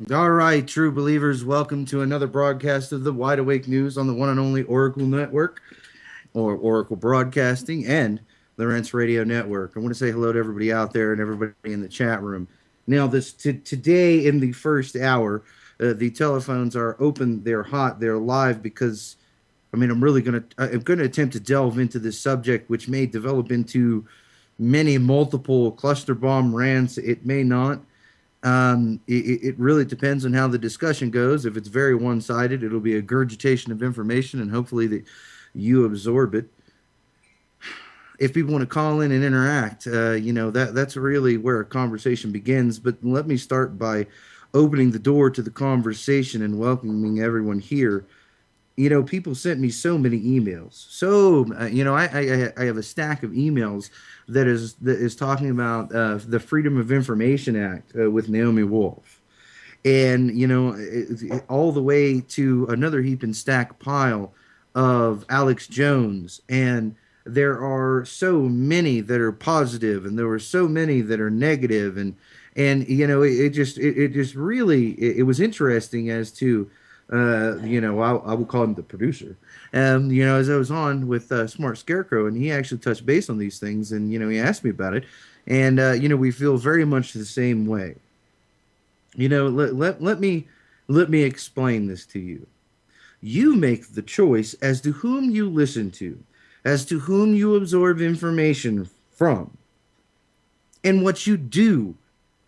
All right, true believers, welcome to another broadcast of the Wide Awake News on the one and only Oracle Network, or Oracle Broadcasting, and the Rents Radio Network. I want to say hello to everybody out there and everybody in the chat room. Now, today in the first hour, the telephones are open, they're hot, they're live because I'm going to attempt to delve into this subject, which may develop into many multiple cluster bomb rants. It may not. It really depends on how the discussion goes. If it's very one-sided, it'll be a gurgitation of information, and hopefully that you absorb it. If people want to call in and interact, that's really where a conversation begins. But let me start by opening the door to the conversation and welcoming everyone here. People sent me so many emails. I have a stack of emails that is talking about the Freedom of Information Act with Naomi Wolf, and all the way to another heap and stack pile of Alex Jones. And there are so many that are positive, and there were so many that are negative, and it just really it was interesting as to I will call him the producer. As I was on with Smart Scarecrow, and he actually touched base on these things, and he asked me about it, and we feel very much the same way. Let me explain this to you. You make the choice as to whom you listen to, as to whom you absorb information from, and what you do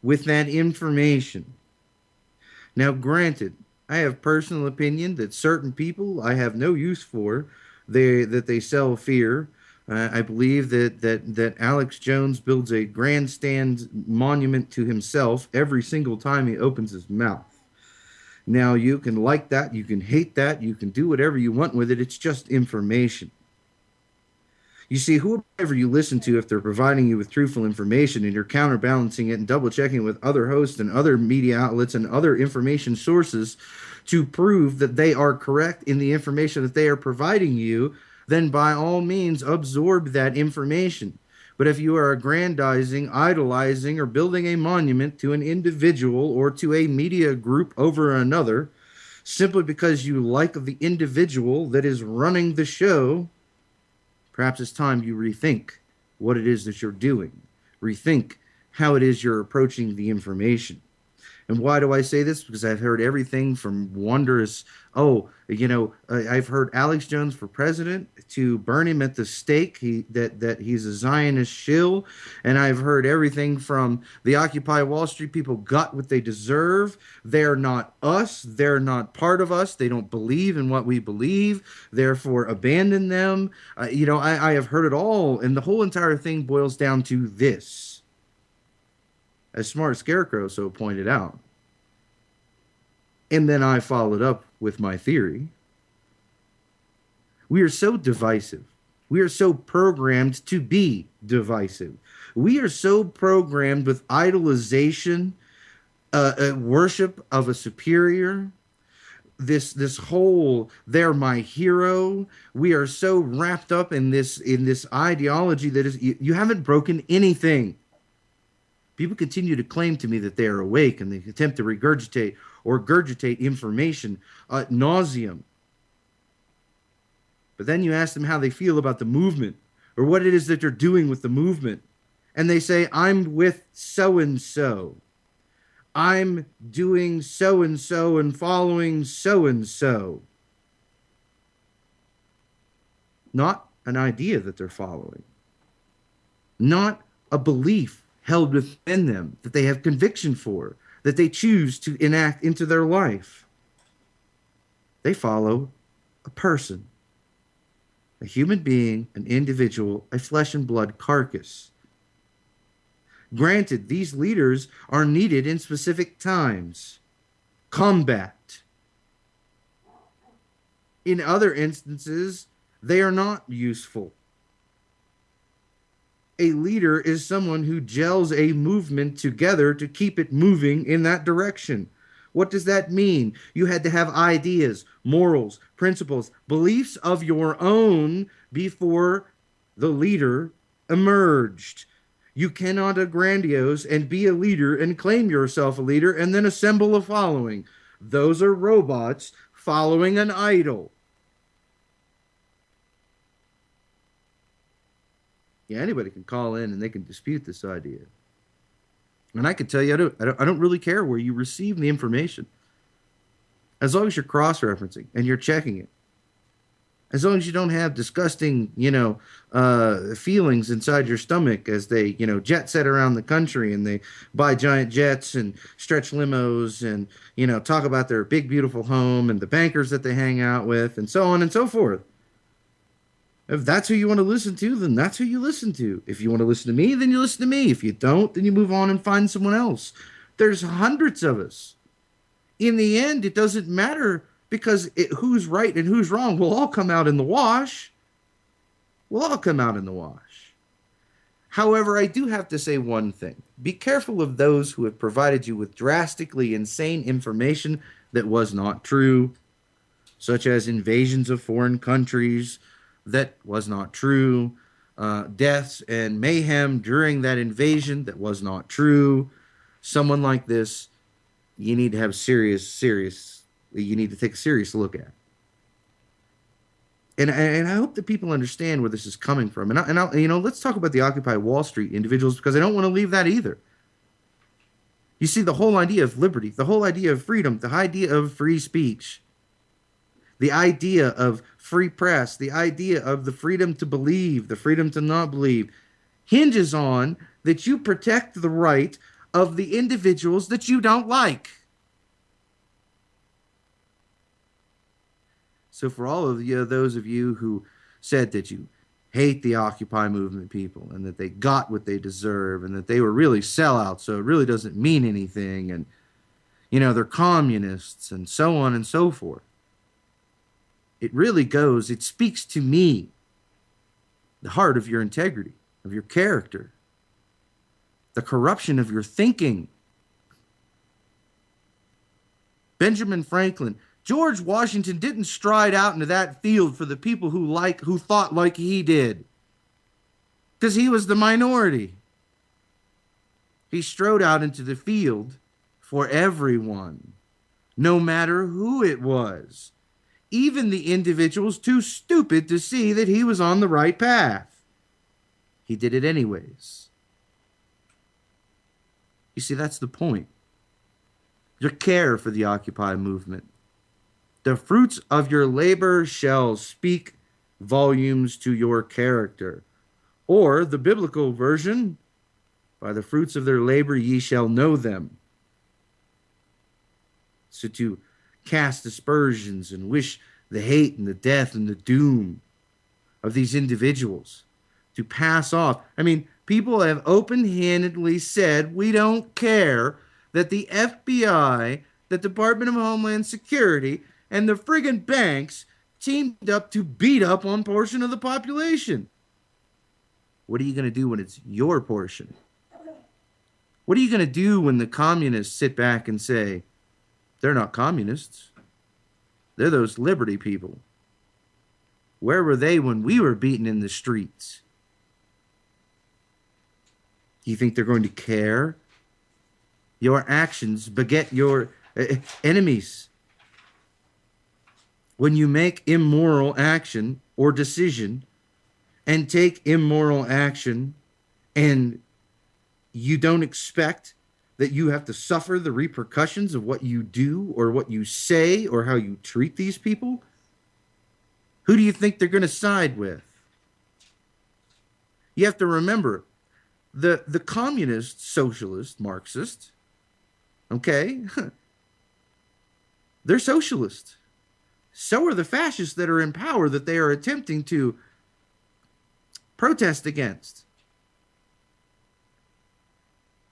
with that information. Now, granted, I have personal opinion that certain people I have no use for, that they sell fear. I believe that Alex Jones builds a grandstand monument to himself every single time he opens his mouth. Now, you can like that, you can hate that, you can do whatever you want with it. It's just information. You see, whoever you listen to, if they're providing you with truthful information and you're counterbalancing it and double checking with other hosts and other media outlets and other information sources to prove that they are correct in the information that they are providing you, then by all means absorb that information. But if you are aggrandizing, idolizing, or building a monument to an individual or to a media group over another, simply because you like the individual that is running the show, perhaps it's time you rethink what it is that you're doing. Rethink how it is you're approaching the information. And why do I say this? Because I've heard everything from wondrous, I've heard Alex Jones for president to burn him at the stake, that he's a Zionist shill. And I've heard everything from the Occupy Wall Street people got what they deserve. They're not us. They're not part of us. They don't believe in what we believe. Therefore, abandon them. I have heard it all. And the whole entire thing boils down to this, as Smart Scarecrow so pointed out. And then I followed up with my theory. We are so divisive. We are so programmed to be divisive. We are so programmed with idolization, worship of a superior, this whole they're my hero. We are so wrapped up in this ideology that is you haven't broken anything. People continue to claim to me that they are awake, and they attempt to regurgitate or gurgitate information ad nauseum. But then you ask them how they feel about the movement or what it is that they're doing with the movement. And they say, I'm with so-and-so. I'm doing so-and-so and following so-and-so. Not an idea that they're following. Not a belief held within them that they have conviction for, that they choose to enact into their life. They follow a person, a human being, an individual, a flesh and blood carcass. Granted, these leaders are needed in specific times. Combat. In other instances, they are not useful. A leader is someone who gels a movement together to keep it moving in that direction. What does that mean? You had to have ideas, morals, principles, beliefs of your own before the leader emerged. You cannot grandiose and be a leader and claim yourself a leader and then assemble a following. Those are robots following an idol. Yeah, anybody can call in and they can dispute this idea. And I can tell you, I don't really care where you receive the information, as long as you're cross-referencing and you're checking it. As long as you don't have disgusting, feelings inside your stomach as they, jet set around the country and they buy giant jets and stretch limos and, talk about their big, beautiful home and the bankers that they hang out with and so on and so forth. If that's who you want to listen to, then that's who you listen to. If you want to listen to me, then you listen to me. If you don't, then you move on and find someone else. There's hundreds of us. In the end, it doesn't matter because who's right and who's wrong will all come out in the wash. We'll all come out in the wash. However, I do have to say one thing. Be careful of those who have provided you with drastically insane information that was not true, such as invasions of foreign countries that was not true, deaths and mayhem during that invasion that was not true. Someone like this, you need to have you need to take a serious look at. And I hope that people understand where this is coming from. Let's talk about the Occupy Wall Street individuals, because I don't want to leave that either. You see, the whole idea of liberty, the whole idea of freedom, the idea of free speech, the idea of free press, the idea of the freedom to believe, the freedom to not believe, hinges on that you protect the right of the individuals that you don't like. So for all of those of you who said that you hate the Occupy movement people and that they got what they deserve and that they were really sellouts, so it really doesn't mean anything, and they're communists and so on and so forth. It speaks to me, the heart of your integrity, of your character, the corruption of your thinking. Benjamin Franklin, George Washington didn't stride out into that field for the people who thought like he did, because he was the minority. He strode out into the field for everyone, no matter who it was, even the individuals too stupid to see that he was on the right path. He did it anyways. You see, that's the point. Your care for the Occupy movement. The fruits of your labor shall speak volumes to your character. Or the biblical version, by the fruits of their labor ye shall know them. So to cast aspersions and wish the hate and the death and the doom of these individuals, to pass off. I mean, people have open-handedly said, we don't care that the FBI, the Department of Homeland Security, and the friggin' banks teamed up to beat up one portion of the population. What are you going to do when it's your portion? What are you going to do when the communists sit back and say, they're not communists, they're those liberty people? Where were they when we were beaten in the streets? You think they're going to care? Your actions beget your enemies. When you make immoral action or decision and take immoral action and you don't expect that you have to suffer the repercussions of what you do or what you say or how you treat these people, who do you think they're going to side with? You have to remember, the communist, socialist, Marxist, okay, they're socialist. So are the fascists that are in power that they are attempting to protest against.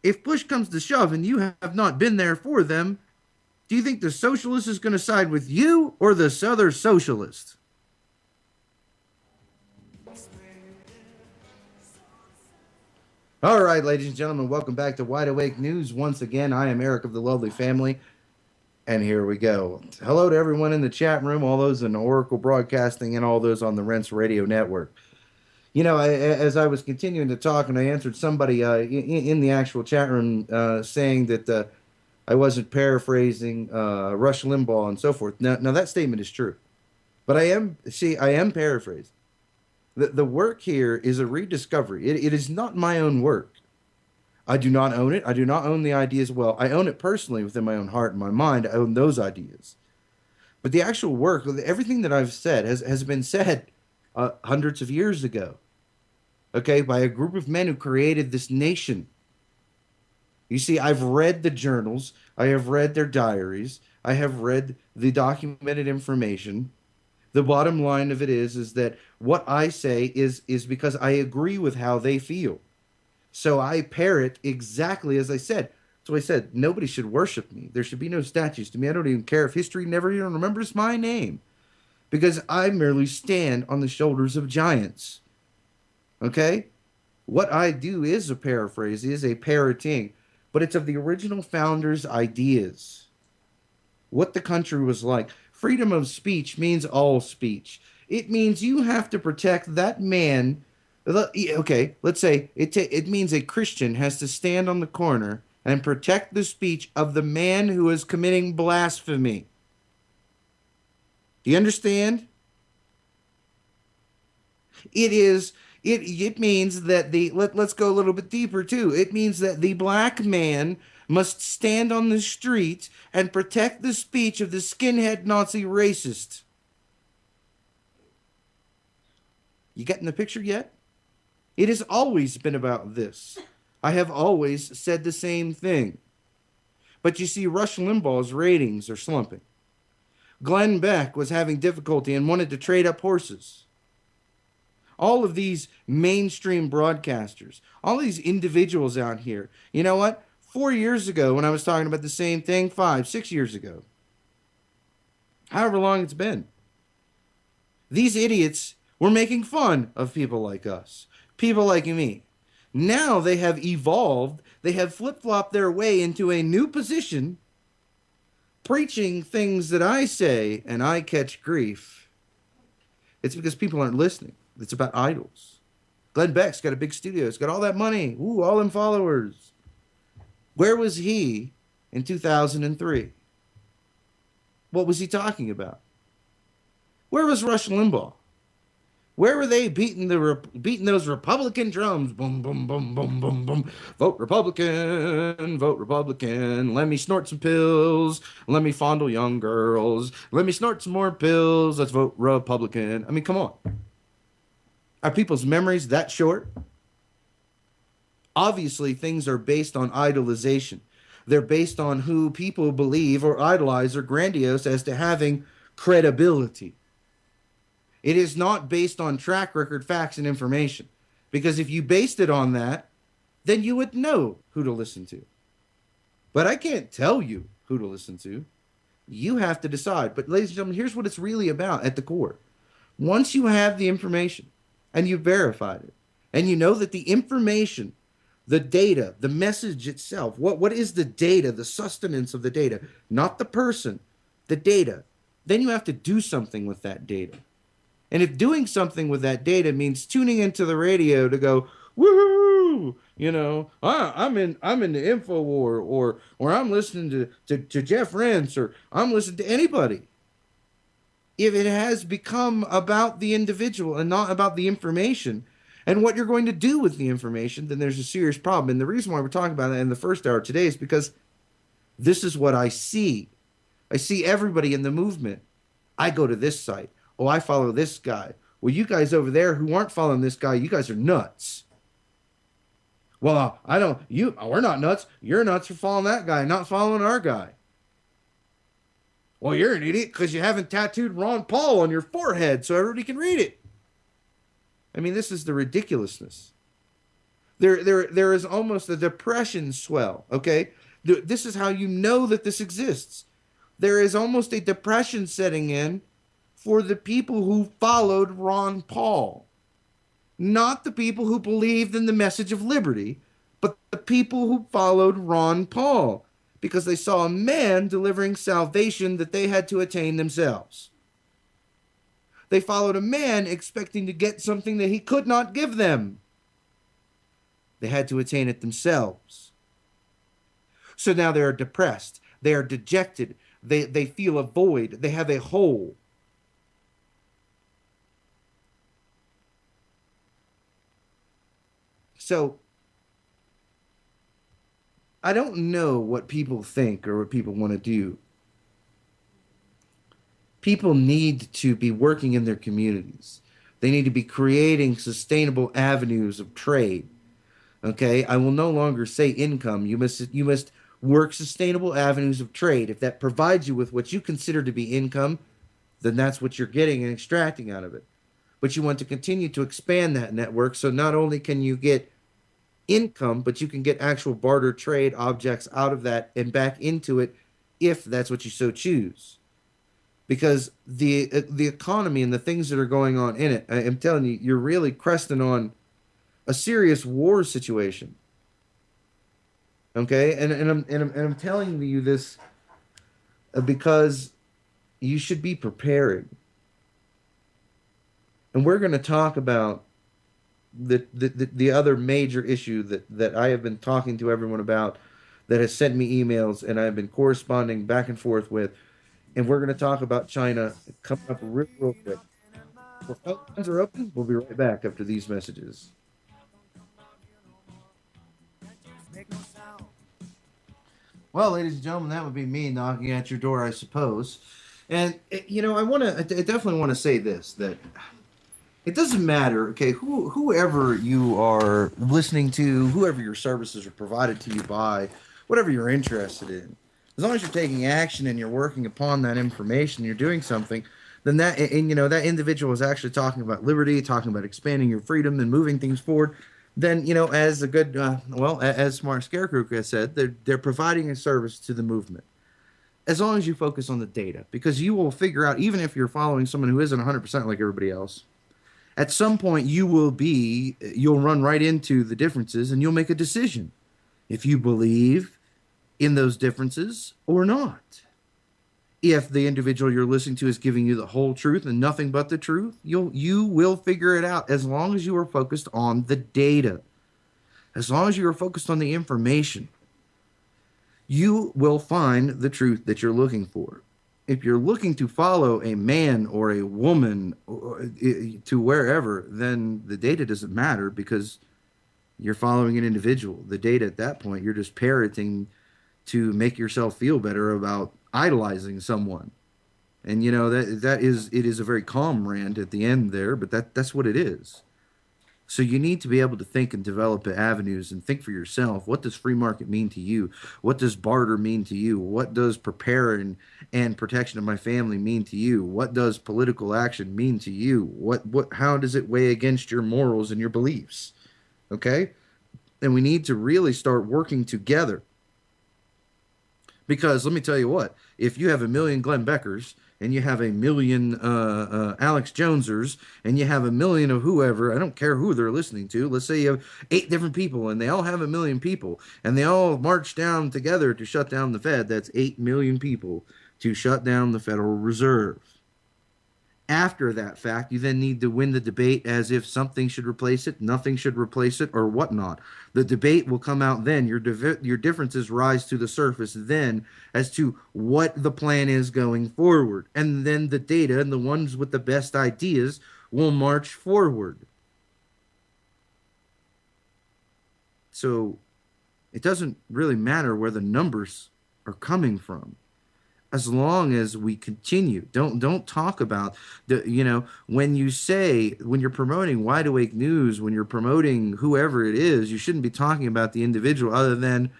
If push comes to shove and you have not been there for them, do you think the socialist is going to side with you or the other socialist? All right, ladies and gentlemen, welcome back to Wide Awake News. Once again, I am Eric of the Lovely Family, and here we go. Hello to everyone in the chat room, all those in Oracle Broadcasting, and all those on the Rents Radio Network. As I was continuing to talk and I answered somebody in the actual chat room saying that I wasn't paraphrasing Rush Limbaugh and so forth. Now that statement is true, but I am paraphrasing. The work here is a rediscovery. It is not my own work. I do not own it. I do not own the ideas. Well, I own it personally within my own heart and my mind. I own those ideas. But the actual work, everything that I've said has been said hundreds of years ago, okay, by a group of men who created this nation. You see, I've read the journals, I have read their diaries, I have read the documented information. The bottom line of it is that what I say is because I agree with how they feel. So I parrot exactly as I said. So I said, nobody should worship me. There should be no statues to me. I don't even care if history never even remembers my name because I merely stand on the shoulders of giants. Okay? What I do is a paraphrase, is a parroting, but it's of the original founders' ideas. What the country was like. Freedom of speech means all speech. It means you have to protect that man. Okay, let's say it means a Christian has to stand on the corner and protect the speech of the man who is committing blasphemy. Do you understand? It means that let's go a little bit deeper too. It means that the black man must stand on the street and protect the speech of the skinhead Nazi racist. You getting the picture yet? It has always been about this. I have always said the same thing. But you see, Rush Limbaugh's ratings are slumping. Glenn Beck was having difficulty and wanted to trade up horses. All of these mainstream broadcasters, all these individuals out here, you know what? 4 years ago, when I was talking about the same thing, 5, 6 years ago, however long it's been, these idiots were making fun of people like us, people like me. Now they have evolved, they have flip flopped their way into a new position, preaching things that I say and I catch grief. It's because people aren't listening. It's about idols. Glenn Beck's got a big studio. He's got all that money. Ooh, all them followers. Where was he in 2003? What was he talking about? Where was Rush Limbaugh? Where were they beating those Republican drums? Boom, boom, boom, boom, boom, boom. Vote Republican, vote Republican. Let me snort some pills. Let me fondle young girls. Let me snort some more pills. Let's vote Republican. I mean, come on. Are people's memories that short? Obviously, things are based on idolization. They're based on who people believe or idolize or grandiose as to having credibility. It is not based on track record, facts, and information. Because if you based it on that, then you would know who to listen to. But I can't tell you who to listen to. You have to decide. But ladies and gentlemen, here's what it's really about at the core. Once you have the information and you've verified it, and you know that the information, the data, the message itself, what is the data, the sustenance of the data, not the person, the data, then you have to do something with that data. And if doing something with that data means tuning into the radio to go, woohoo, I'm in the info war, or I'm listening to Jeff Rentz, or I'm listening to anybody. If it has become about the individual and not about the information and what you're going to do with the information, then there's a serious problem. And the reason why we're talking about it in the first hour today is because this is what I see. I see everybody in the movement. I go to this site. Oh, I follow this guy. Well, you guys over there who aren't following this guy, you guys are nuts. Well, we're not nuts. You're nuts for following that guy, not following our guy. Well, you're an idiot because you haven't tattooed Ron Paul on your forehead so everybody can read it. I mean, this is the ridiculousness. There is almost a depression swell, okay? This is how you know that this exists. There is almost a depression setting in for the people who followed Ron Paul. Not the people who believed in the message of liberty, but the people who followed Ron Paul because they saw a man delivering salvation that they had to attain themselves. They followed a man expecting to get something that he could not give them. They had to attain it themselves. So now they are depressed. They are dejected. They feel a void. They have a hole. So I don't know what people think or what people want to do. People need to be working in their communities. They need to be creating sustainable avenues of trade. Okay, I will no longer say income. You must work sustainable avenues of trade. If that provides you with what you consider to be income, then that's what you're getting and extracting out of it. But you want to continue to expand that network so not only can you get income, but you can get actual barter trade objects out of that and back into it if that's what you so choose. Because the economy and the things that are going on in it, I am telling you, you're really cresting on a serious war situation. Okay, and I'm telling you this because you should be preparing. And we're going to talk about the other major issue that I have been talking to everyone about, that has sent me emails and I've been corresponding back and forth with. And we're going to talk about China coming up real quick. Well, phone lines are open. We'll be right back after these messages. Well, ladies and gentlemen, that would be me knocking at your door, I suppose. And I definitely want to say this, that it doesn't matter, okay, whoever you are listening to, whoever your services are provided to you by, whatever you're interested in, as long as you're taking action and you're working upon that information, you're doing something, then that individual is actually talking about liberty, talking about expanding your freedom and moving things forward. Then as a good, as Smart Scarecrow has said, they're providing a service to the movement. As long as you focus on the data, because you will figure out, even if you're following someone who isn't 100% like everybody else, at some point you'll run right into the differences and you'll make a decision if you believe in those differences or not. If the individual you're listening to is giving you the whole truth and nothing but the truth, you will figure it out, as long as you are focused on the data, as long as you are focused on the information. You will find the truth that you're looking for. If you're looking to follow a man or a woman to wherever, then the data doesn't matter, because you're following an individual. The data at that point, you're just parroting to make yourself feel better about idolizing someone. And it is a very calm rant at the end there, but that's what it is. So you need to be able to think and develop avenues and think for yourself. What does free market mean to you? What does barter mean to you? What does preparing and protection of my family mean to you? What does political action mean to you? How does it weigh against your morals and your beliefs? Okay? And we need to really start working together. Because let me tell you what, if you have a million Glenn Beckers and you have a million Alex Jonesers and you have a million of whoever, I don't care who they're listening to. Let's say you have 8 different people and they all have a million people and they all march down together to shut down the Fed. That's 8 million people to shut down the Federal Reserve. After that fact, you then need to win the debate as if something should replace it, nothing should replace it, or whatnot. The debate will come out then. Your differences rise to the surface then as to what the plan is going forward. And then the data and the ones with the best ideas will march forward. So it doesn't really matter where the numbers are coming from, as long as we continue. Don't talk about when you're promoting Wide Awake News, when you're promoting whoever it is, you shouldn't be talking about the individual other than,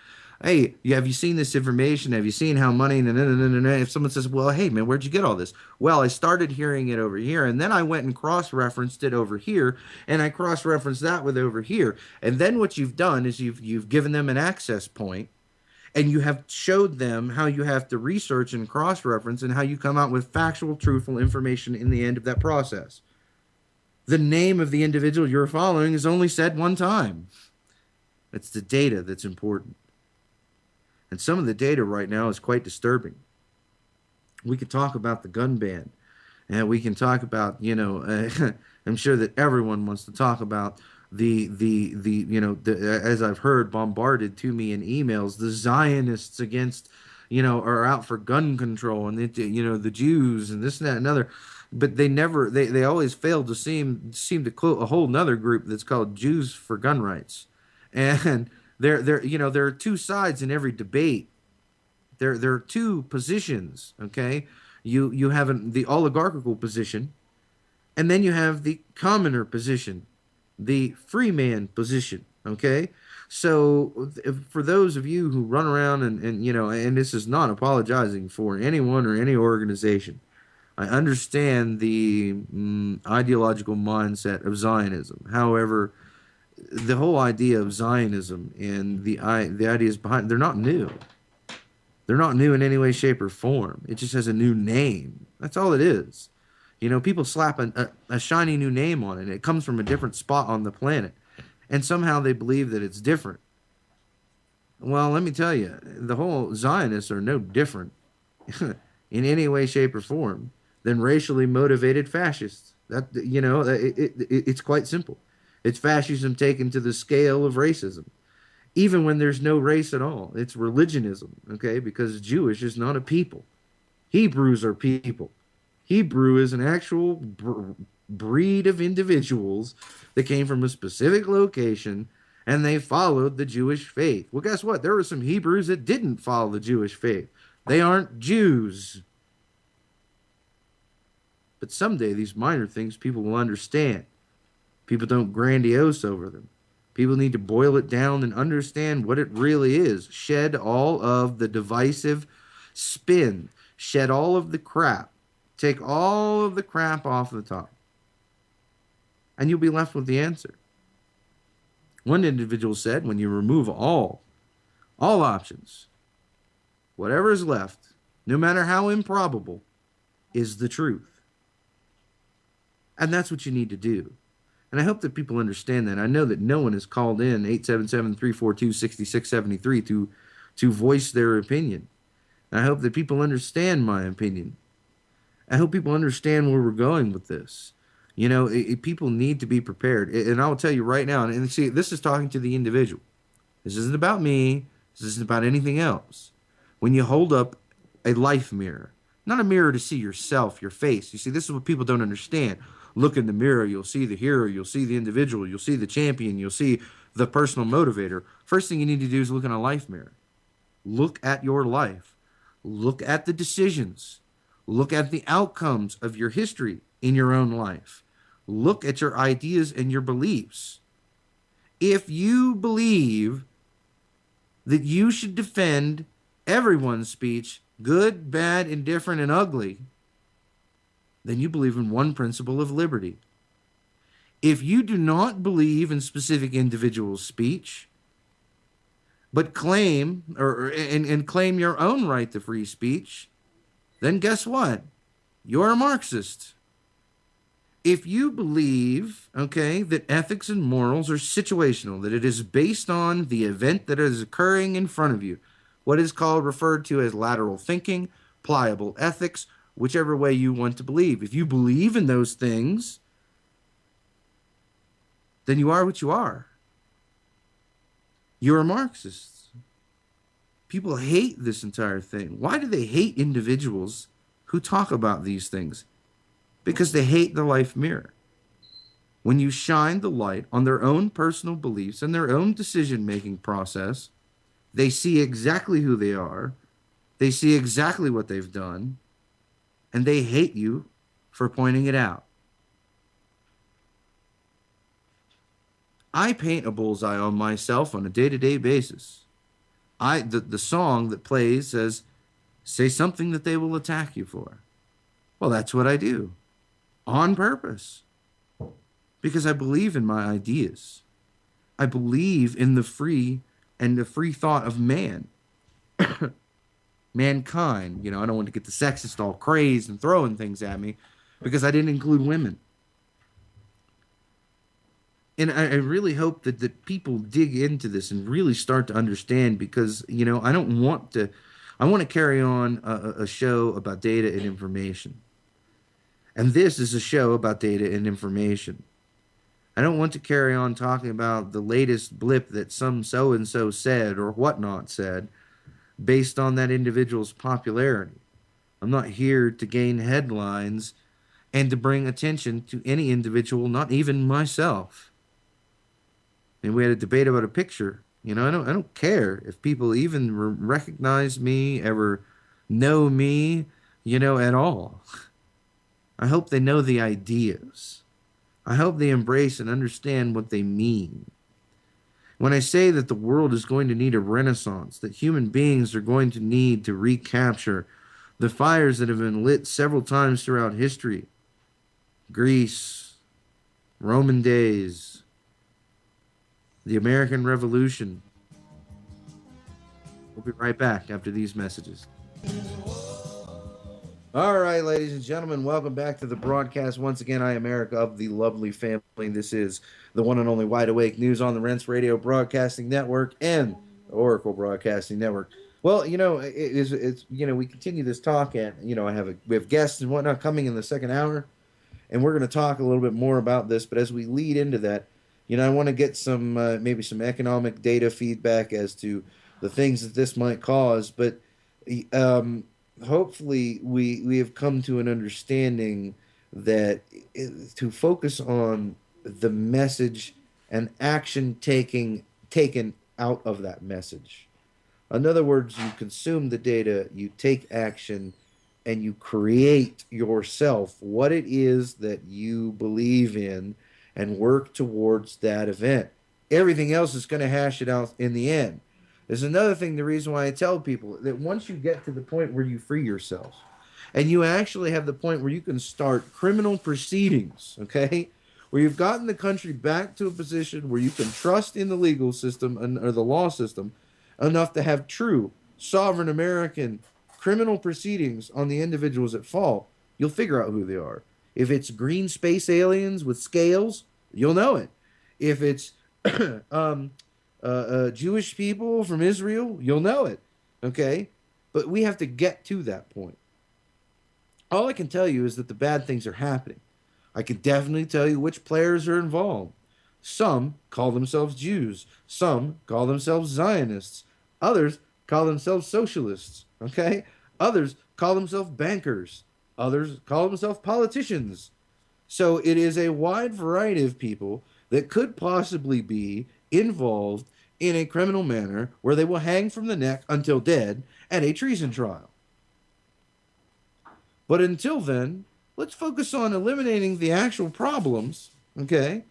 hey, have you seen this information? Have you seen how money? If someone says, well, hey man, where'd you get all this? Well, I started hearing it over here, and then I went and cross-referenced it over here, and I cross-referenced that with over here. And then what you've done is you've given them an access point, and you have showed them how you have to research and cross-reference and how you come out with factual, truthful information in the end of that process. The name of the individual you're following is only said one time. It's the data that's important. And some of the data right now is quite disturbing. We could talk about the gun ban And we can talk about, I'm sure that everyone wants to talk about as I've heard bombarded to me in emails, the Zionists against, are out for gun control, and the Jews and this and that and other. But they always fail to seem to quote a whole nother group that's called Jews for Gun Rights. And there are two sides in every debate. There are two positions, okay? You have the oligarchical position, and then you have the commoner position, the free man position, okay? So for those of you who run around and this is not apologizing for anyone or any organization. I understand the ideological mindset of Zionism. However, the whole idea of Zionism and the ideas behind they're not new. They're not new in any way, shape, or form. It just has a new name. That's all it is. People slap a shiny new name on it. It comes from a different spot on the planet. And somehow they believe that it's different. Well, let me tell you, the whole Zionists are no different in any way, shape, or form than racially motivated fascists. It's quite simple. It's fascism taken to the scale of racism, even when there's no race at all. It's religionism, okay? Because Jewish is not a people. Hebrews are people. Hebrew is an actual breed of individuals that came from a specific location and they followed the Jewish faith. Well, guess what? There were some Hebrews that didn't follow the Jewish faith. They aren't Jews. But someday these minor things people will understand. People don't grandiose over them. People need to boil it down and understand what it really is. Shed all of the divisive spin. Shed all of the crap. Take all of the crap off the top. And you'll be left with the answer. One individual said, when you remove all options, whatever is left, no matter how improbable, is the truth. And that's what you need to do. And I hope that people understand that. I know that no one has called in 877-342-6673 to voice their opinion. And I hope that people understand my opinion. I hope people understand where we're going with this. People need to be prepared. And I will tell you right now, and see, this is talking to the individual. This isn't about me. This isn't about anything else. When you hold up a life mirror, not a mirror to see yourself, your face. You see, this is what people don't understand. Look in the mirror, you'll see the hero, you'll see the individual, you'll see the champion, you'll see the personal motivator. First thing you need to do is look in a life mirror. Look at your life. Look at the decisions. Look at the outcomes of your history in your own life. Look at your ideas and your beliefs. If you believe that you should defend everyone's speech, good, bad, indifferent, and ugly, then you believe in one principle of liberty. If you do not believe in specific individuals' speech, but claim and claim your own right to free speech, then guess what? You're a Marxist. If you believe, okay, that ethics and morals are situational, that it is based on the event that is occurring in front of you, what is referred to as lateral thinking, pliable ethics, whichever way you want to believe. If you believe in those things, then you are what you are. You're a Marxist. People hate this entire thing. Why do they hate individuals who talk about these things? Because they hate the life mirror. When you shine the light on their own personal beliefs and their own decision-making process, they see exactly who they are, they see exactly what they've done, and they hate you for pointing it out. I paint a bullseye on myself on a day-to-day basis. The song that plays says, say something that they will attack you for. Well, that's what I do. On purpose. Because I believe in my ideas. I believe in the free thought of man. Mankind. I don't want to get the sexist all crazed and throwing things at me because I didn't include women. And I really hope that people dig into this and really start to understand because, I want to carry on a show about data and information. And this is a show about data and information. I don't want to carry on talking about the latest blip that some so and so said or whatnot said based on that individual's popularity. I'm not here to gain headlines and to bring attention to any individual, not even myself. And we had a debate about a picture. I don't care if people even recognize me, ever know me, at all. I hope they know the ideas. I hope they embrace and understand what they mean. When I say that the world is going to need a renaissance, that human beings are going to need to recapture the fires that have been lit several times throughout history, Greece, Roman days, the American Revolution. We'll be right back after these messages. All right, ladies and gentlemen, welcome back to the broadcast. Once again, I am Eric of the lovely family. This is the one and only Wide Awake News on the Rents Radio Broadcasting Network and Oracle Broadcasting Network. Well, we continue this talk, and we have guests and whatnot coming in the second hour, and we're going to talk a little bit more about this. But as we lead into that, I want to get some maybe some economic data feedback as to the things that this might cause. But um, hopefully, we have come to an understanding that to focus on the message and action taken out of that message. In other words, you consume the data, you take action, and you create yourself what it is that you believe in and work towards that event. Everything else is going to hash it out in the end. There's another thing, the reason why I tell people that once you get to the point where you free yourself and you actually have the point where you can start criminal proceedings, okay? Where you've gotten the country back to a position where you can trust in the legal system or the law system enough to have true sovereign American criminal proceedings on the individuals that fall, you'll figure out who they are. If it's green space aliens with scales, you'll know it. If it's Jewish people from Israel, you'll know it. Okay? But we have to get to that point. All I can tell you is that the bad things are happening. I can definitely tell you which players are involved. Some call themselves Jews. Some call themselves Zionists. Others call themselves socialists. Okay? Others call themselves bankers. Others call themselves politicians. So it is a wide variety of people that could possibly be involved in a criminal manner where they will hang from the neck until dead at a treason trial. But until then, let's focus on eliminating the actual problems, okay?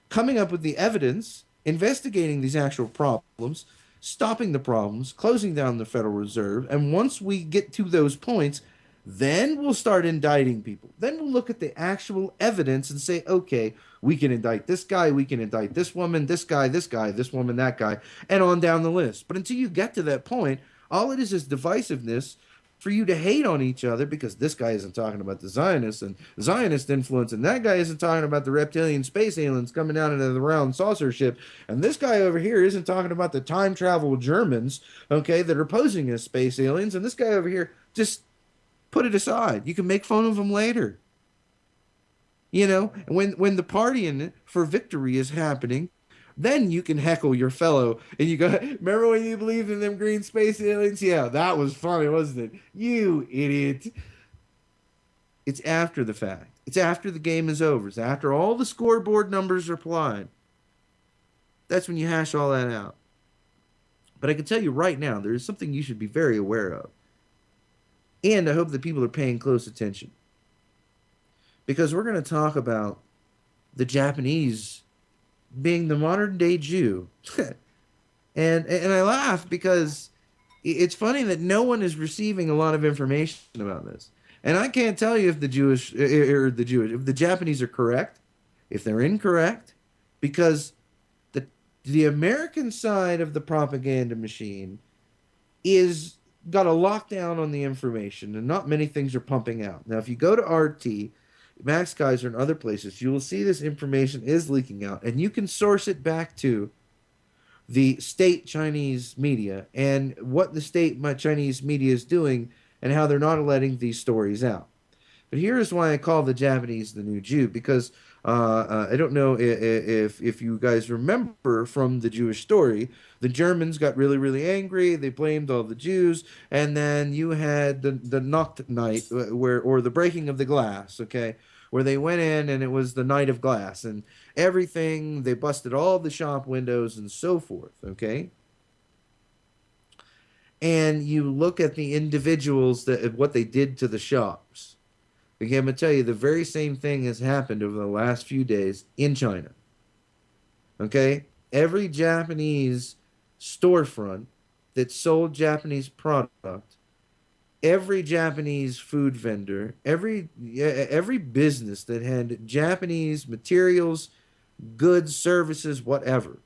Coming up with the evidence, investigating these actual problems, stopping the problems, closing down the Federal Reserve, and once we get to those points, then we'll start indicting people. Then we'll look at the actual evidence and say, okay, we can indict this guy, we can indict this woman, this guy, this woman, that guy, and on down the list. But until you get to that point, all it is divisiveness for you to hate on each other because this guy isn't talking about the Zionists and Zionist influence, and that guy isn't talking about the reptilian space aliens coming down into the round saucer ship, and this guy over here isn't talking about the time travel Germans, okay, that are posing as space aliens, and this guy over here, just put it aside. You can make fun of them later. When the partying for victory is happening, then you can heckle your fellow and you go, remember when you believed in them green space aliens? Yeah, that was funny, wasn't it? You idiot. It's after the fact. It's after the game is over. It's after all the scoreboard numbers are applied. That's when you hash all that out. But I can tell you right now, there is something you should be very aware of. And I hope that people are paying close attention. Because we're going to talk about the Japanese being the modern day Jew. and I laugh because it's funny that no one is receiving a lot of information about this. And I can't tell you if if the Japanese are correct, if they're incorrect, because the American side of the propaganda machine is got a lockdown on the information, and not many things are pumping out. Now, if you go to RT, Max Kaiser, and other places, you will see this information is leaking out, and you can source it back to the state Chinese media and what the state Chinese media is doing and how they're not letting these stories out. But here's why I call the Japanese the new Jew, because I don't know if you guys remember from the Jewish story, the Germans got really really angry. They blamed all the Jews, and then you had the Nacht night where or the breaking of the glass, okay, where they went in and it was the night of glass and everything. They busted all the shop windows and so forth, okay. And you look at the individuals that what they did to the shops. Okay, I'm gonna tell you the very same thing has happened over the last few days in China. Okay, every Japanese storefront that sold Japanese product, every Japanese food vendor, every business that had Japanese materials, goods, services, whatever,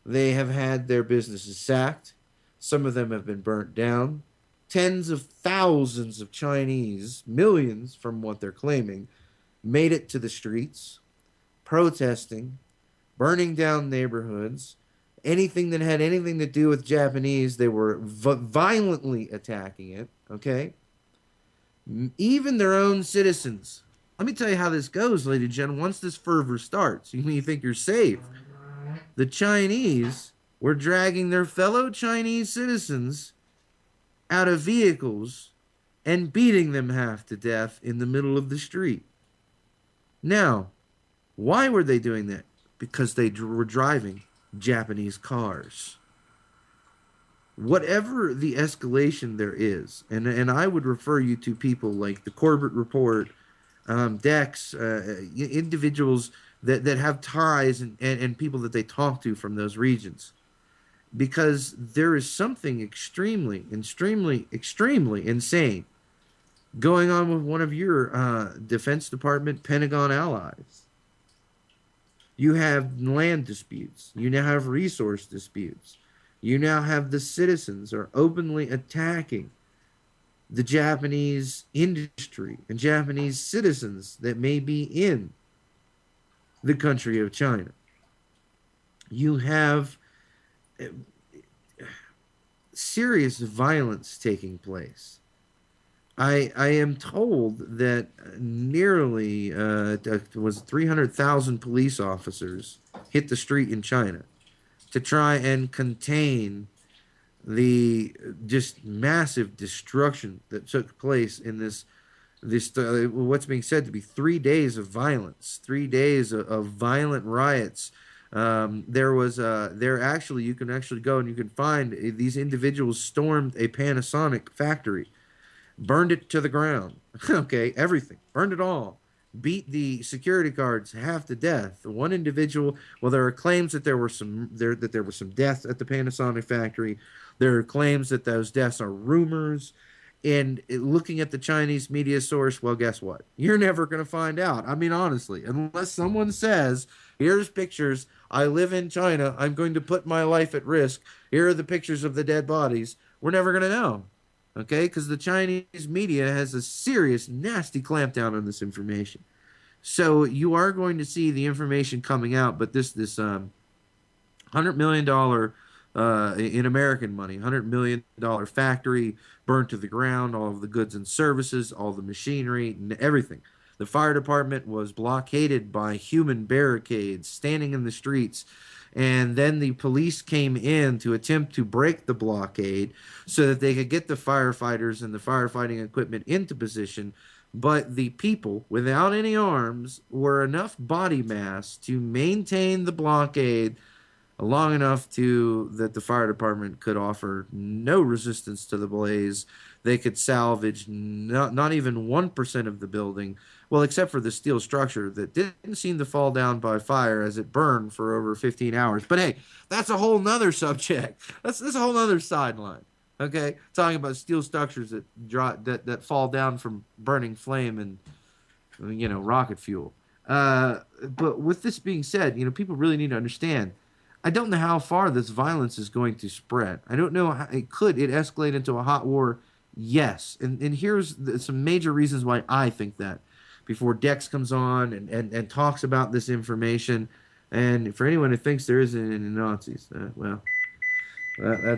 they have had their businesses sacked. Some of them have been burnt down. Tens of thousands of Chinese, millions from what they're claiming, made it to the streets, protesting, burning down neighborhoods. Anything that had anything to do with Japanese, they were violently attacking it, okay? Even their own citizens. Let me tell you how this goes, ladies and gentlemen. Once this fervor starts, you think you're safe. The Chinese were dragging their fellow Chinese citizens out of vehicles and beating them half to death in the middle of the street. Now, why were they doing that? Because they were driving Japanese cars. Whatever the escalation there is, and I would refer you to people like the Corbett Report, Dex, individuals that have ties and people that they talk to from those regions. Because there is something extremely insane going on with one of your Defense Department, Pentagon allies. You have land disputes. You now have resource disputes. You now have the citizens are openly attacking the Japanese industry and Japanese citizens that may be in the country of China. You have serious violence taking place. I am told that nearly was 300,000 police officers hit the street in China to try and contain the just massive destruction that took place in this what's being said to be 3 days of violence, 3 days of violent riots. There actually you can actually go and you can find these individuals stormed a Panasonic factory, burned it to the ground. Okay, everything, burned it all. Beat the security guards half to death. One individual, well, there are claims that there were some deaths at the Panasonic factory. There are claims that those deaths are rumors. And looking at the Chinese media source, well, guess what? You're never going to find out. I mean, honestly, unless someone says, here's pictures. I live in China. I'm going to put my life at risk. Here are the pictures of the dead bodies. We're never going to know. Okay? Because the Chinese media has a serious, nasty clampdown on this information. So you are going to see the information coming out, but this $100 million in American money, $100 million factory burnt to the ground, all of the goods and services, all the machinery, everything. The fire department was blockaded by human barricades standing in the streets. And then the police came in to attempt to break the blockade so that they could get the firefighters and the firefighting equipment into position. But the people, without any arms, were enough body mass to maintain the blockade long enough to that the fire department could offer no resistance to the blaze. They could salvage not even 1% of the building, well, except for the steel structure that didn't seem to fall down by fire as it burned for over 15 hours. But hey, that's a whole nother subject. That's a whole nother sideline. Okay, talking about steel structures that fall down from burning flame and rocket fuel. But with this being said, people really need to understand. I don't know how far this violence is going to spread. I don't know how it escalate into a hot war. Yes, and here's some major reasons why I think that. Before Dex comes on and talks about this information, and for anyone who thinks there isn't any Nazis, well,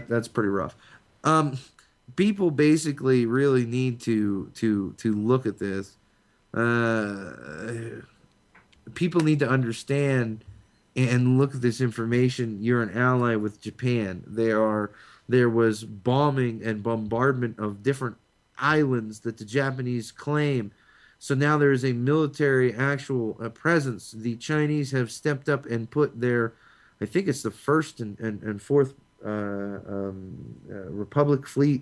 that's pretty rough. Um, people basically really need to look at this. Uh, People need to understand and look at this information. You're an ally with Japan. There was bombing and bombardment of different islands that the Japanese claim. So now there is a military actual presence. The Chinese have stepped up and put their, I think it's the first and fourth Republic fleet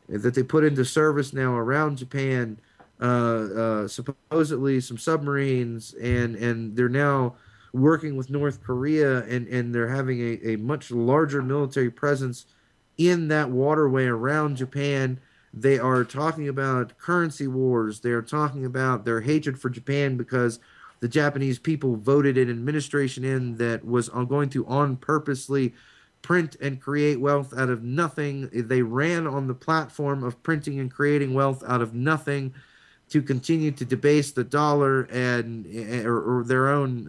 that they put into service now around Japan. Supposedly some submarines, and they're now working with North Korea, and they're having a much larger military presence in that waterway around Japan. They are talking about currency wars. They are talking about their hatred for Japan because the Japanese people voted an administration in that was going to on purposely print and create wealth out of nothing. They ran on the platform of printing and creating wealth out of nothing to continue to debase the dollar and or their own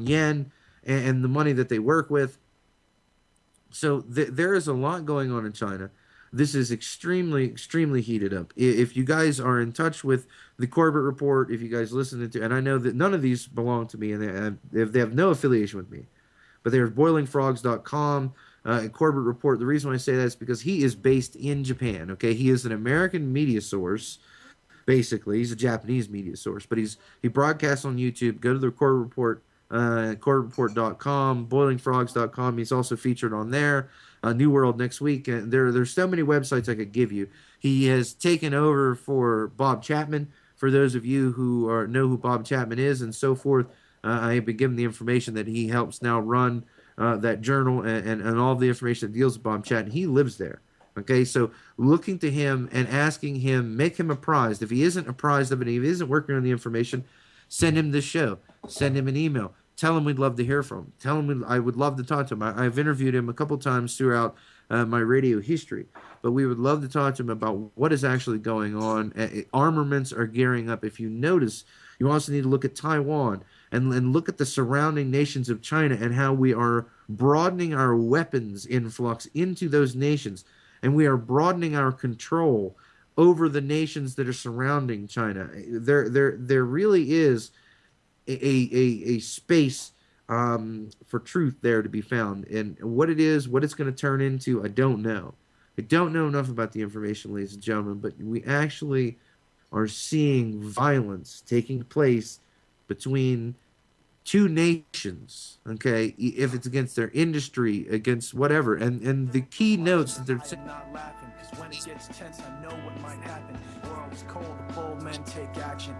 yen and the money that they work with. So there is a lot going on in China. This is extremely heated up. If you guys are in touch with the Corbett Report, if you guys listen to, and I know that none of these belong to me, and they have no affiliation with me, but there's boilingfrogs.com, Corbett Report. The reason why I say that is because he is based in Japan. Okay, he is an American media source. Basically, he's a Japanese media source, but he broadcasts on YouTube. Go to the Corbett Report, corbettreport.com, boilingfrogs.com. He's also featured on there. New World next week. And there's so many websites I could give you. He has taken over for Bob Chapman. For those of you who know who Bob Chapman is and so forth, I have been given the information that he helps now run that journal and all the information that deals with Bob Chapman. He lives there. Okay, so looking to him and asking him, make him apprised. If he isn't apprised of it, if he isn't working on the information, send him this show. Send him an email. Tell him we'd love to hear from him. Tell him I would love to talk to him. I've interviewed him a couple times throughout my radio history, but we would love to talk to him about what is actually going on. Armaments are gearing up. If you notice, you also need to look at Taiwan and look at the surrounding nations of China and how we are broadening our weapons influx into those nations, and we are broadening our control over the nations that are surrounding China. There really is a space for truth there to be found. And what it is, what it's going to turn into, I don't know. I don't know enough about the information, ladies and gentlemen, but we actually are seeing violence taking place between two nations, okay, if it's against their industry, against whatever, and the key notes that they're saying. Not laughing, because when it gets tense, I know what might happen. World is cold, the bold men take action.